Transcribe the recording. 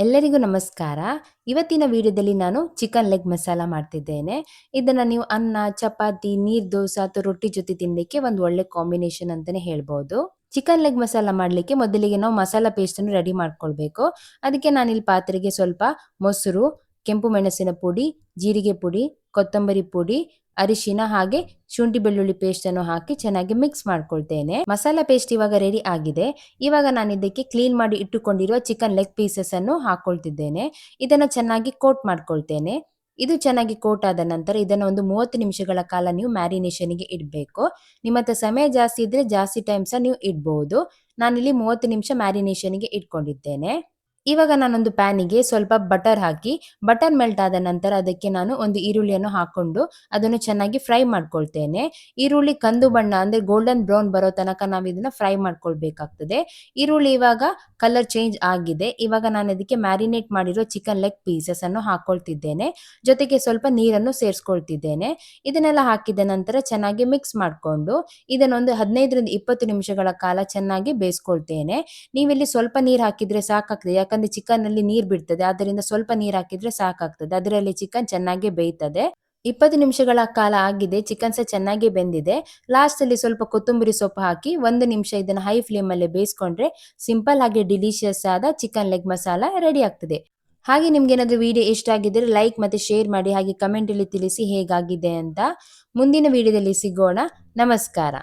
ಎಲ್ಲರಿಗೂ ನಮಸ್ಕಾರ. ಇವತ್ತಿನ ವಿಡಿಯೋದಲ್ಲಿ ನಾನು ಚಿಕನ್ ಲೆಗ್ ಮಸಾಲ ಮಾಡ್ತಿದ್ದೇನೆ. ಇದನ್ನ ನೀವು ಅನ್ನ, ಚಪಾತಿ, ನೀರ್ ದೋಸೆ ಅಥವಾ ರೊಟ್ಟಿ ಜೊತೆ ತಿನ್ಲಿಕ್ಕೆ ಒಂದು ಒಳ್ಳೆ ಕಾಂಬಿನೇಷನ್ ಅಂತಾನೆ ಹೇಳ್ಬೋದು. ಚಿಕನ್ ಲೆಗ್ ಮಸಾಲ ಮಾಡ್ಲಿಕ್ಕೆ ಮೊದಲಿಗೆ ನಾವು ಮಸಾಲ ಪೇಸ್ಟ್ ಅನ್ನು ರೆಡಿ ಮಾಡ್ಕೊಳ್ಬೇಕು. ಅದಕ್ಕೆ ನಾನಿಲ್ಲಿ ಪಾತ್ರೆಗೆ ಸ್ವಲ್ಪ ಮೊಸರು, ಕೆಂಪು ಮೆಣಸಿನ ಪುಡಿ, ಜೀರಿಗೆ ಪುಡಿ, ಕೊತ್ತಂಬರಿ ಪುಡಿ, ಅರಿಶಿನ ಹಾಗೆ ಶುಂಠಿ ಬೆಳ್ಳುಳ್ಳಿ ಪೇಸ್ಟ್ ಅನ್ನು ಹಾಕಿ ಚೆನ್ನಾಗಿ ಮಿಕ್ಸ್ ಮಾಡ್ಕೊಳ್ತೇನೆ. ಮಸಾಲಾ ಪೇಸ್ಟ್ ಇವಾಗ ರೆಡಿ ಆಗಿದೆ. ಇವಾಗ ನಾನು ಇದಕ್ಕೆ ಕ್ಲೀನ್ ಮಾಡಿ ಇಟ್ಟುಕೊಂಡಿರುವ ಚಿಕನ್ ಲೆಗ್ ಪೀಸಸ್ ಅನ್ನು ಹಾಕೊಳ್ತಿದ್ದೇನೆ. ಇದನ್ನು ಚೆನ್ನಾಗಿ ಕೋಟ್ ಮಾಡ್ಕೊಳ್ತೇನೆ. ಇದು ಚೆನ್ನಾಗಿ ಕೋಟ್ ಆದ ನಂತರ ಇದನ್ನು ಒಂದು 30 ನಿಮಿಷಗಳ ಕಾಲ ನೀವು ಮ್ಯಾರಿನೇಷನ್ಗೆ ಇಡಬೇಕು. ನಿಮ್ಮ ಹತ್ರ ಸಮಯ ಜಾಸ್ತಿ ಇದ್ರೆ ಜಾಸ್ತಿ ಟೈಮ್ ಸಹ ನೀವು ಇಡಬಹುದು. ನಾನಿಲ್ಲಿ 30 ನಿಮಿಷ ಮ್ಯಾರಿನೇಷನ್ಗೆ ಇಟ್ಕೊಂಡಿದ್ದೇನೆ. ಇವಾಗ ನಾನೊಂದು ಪ್ಯಾನಿಗೆ ಸ್ವಲ್ಪ ಬಟರ್ ಹಾಕಿ, ಬಟರ್ ಮೆಲ್ಟ್ ಆದ ನಂತರ ಅದಕ್ಕೆ ನಾನು ಒಂದು ಈರುಳ್ಳಿಯನ್ನು ಹಾಕೊಂಡು ಅದನ್ನು ಚೆನ್ನಾಗಿ ಫ್ರೈ ಮಾಡ್ಕೊಳ್ತೇನೆ. ಈರುಳ್ಳಿ ಕಂದು ಬಣ್ಣ ಅಂದ್ರೆ ಗೋಲ್ಡನ್ ಬ್ರೌನ್ ಬರೋ ತನಕ ನಾವು ಇದನ್ನ ಫ್ರೈ ಮಾಡ್ಕೊಳ್ಬೇಕಾಗ್ತದೆ. ಈರುಳ್ಳಿ ಇವಾಗ ಕಲರ್ ಚೇಂಜ್ ಆಗಿದೆ. ಇವಾಗ ನಾನು ಅದಕ್ಕೆ ಮ್ಯಾರಿನೇಟ್ ಮಾಡಿರೋ ಚಿಕನ್ ಲೆಗ್ ಪೀಸಸ್ ಅನ್ನು ಹಾಕೊಳ್ತಿದ್ದೇನೆ. ಜೊತೆಗೆ ಸ್ವಲ್ಪ ನೀರನ್ನು ಸೇರಿಸ್ಕೊಳ್ತಿದ್ದೇನೆ. ಇದನ್ನೆಲ್ಲ ಹಾಕಿದ ನಂತರ ಚೆನ್ನಾಗಿ ಮಿಕ್ಸ್ ಮಾಡಿಕೊಂಡು ಇದನ್ನೊಂದು 15ರಿಂದ 20 ನಿಮಿಷಗಳ ಕಾಲ ಚೆನ್ನಾಗಿ ಬೇಯಿಸ್ಕೊಳ್ತೇನೆ. ನೀವಿಲ್ಲಿ ಸ್ವಲ್ಪ ನೀರು ಹಾಕಿದ್ರೆ ಸಾಕಾಗ್ತದೆ, ಯಾಕಂದ್ರೆ ಚಿಕನ್ ಅಲ್ಲಿ ನೀರು ಬಿಡ್ತದೆ. ಆದ್ದರಿಂದ ಸ್ವಲ್ಪ ನೀರು ಹಾಕಿದ್ರೆ ಸಾಕಾಗ್ತದೆ. ಅದರಲ್ಲಿ ಚಿಕನ್ ಚೆನ್ನಾಗಿ ಬೇಯ್ತದೆ. 20 ನಿಮಿಷಗಳ ಕಾಲ ಆಗಿದೆ, ಚಿಕನ್ ಸಹ ಚೆನ್ನಾಗಿ ಬೆಂದಿದೆ. ಲಾಸ್ಟ್ ಅಲ್ಲಿ ಸ್ವಲ್ಪ ಕೊತ್ತಂಬರಿ ಸೊಪ್ಪು ಹಾಕಿ 1 ನಿಮಿಷ ಇದನ್ನ ಹೈ ಫ್ಲೇಮ್ ಅಲ್ಲಿ ಬೇಯಿಸ್ಕೊಂಡ್ರೆ ಸಿಂಪಲ್ ಹಾಗೆ ಡಿಲಿಷಿಯಸ್ ಆದ ಚಿಕನ್ ಲೆಗ್ ಮಸಾಲ ರೆಡಿ ಆಗ್ತದೆ. ಹಾಗೆ ನಿಮ್ಗೆ ಏನಾದ್ರೂ ವಿಡಿಯೋ ಇಷ್ಟ ಆಗಿದ್ರೆ ಲೈಕ್ ಮತ್ತೆ ಶೇರ್ ಮಾಡಿ, ಹಾಗೆ ಕಮೆಂಟ್ ಅಲ್ಲಿ ತಿಳಿಸಿ ಹೇಗಾಗಿದೆ ಅಂತ. ಮುಂದಿನ ವಿಡಿಯೋದಲ್ಲಿ ಸಿಗೋಣ. ನಮಸ್ಕಾರ.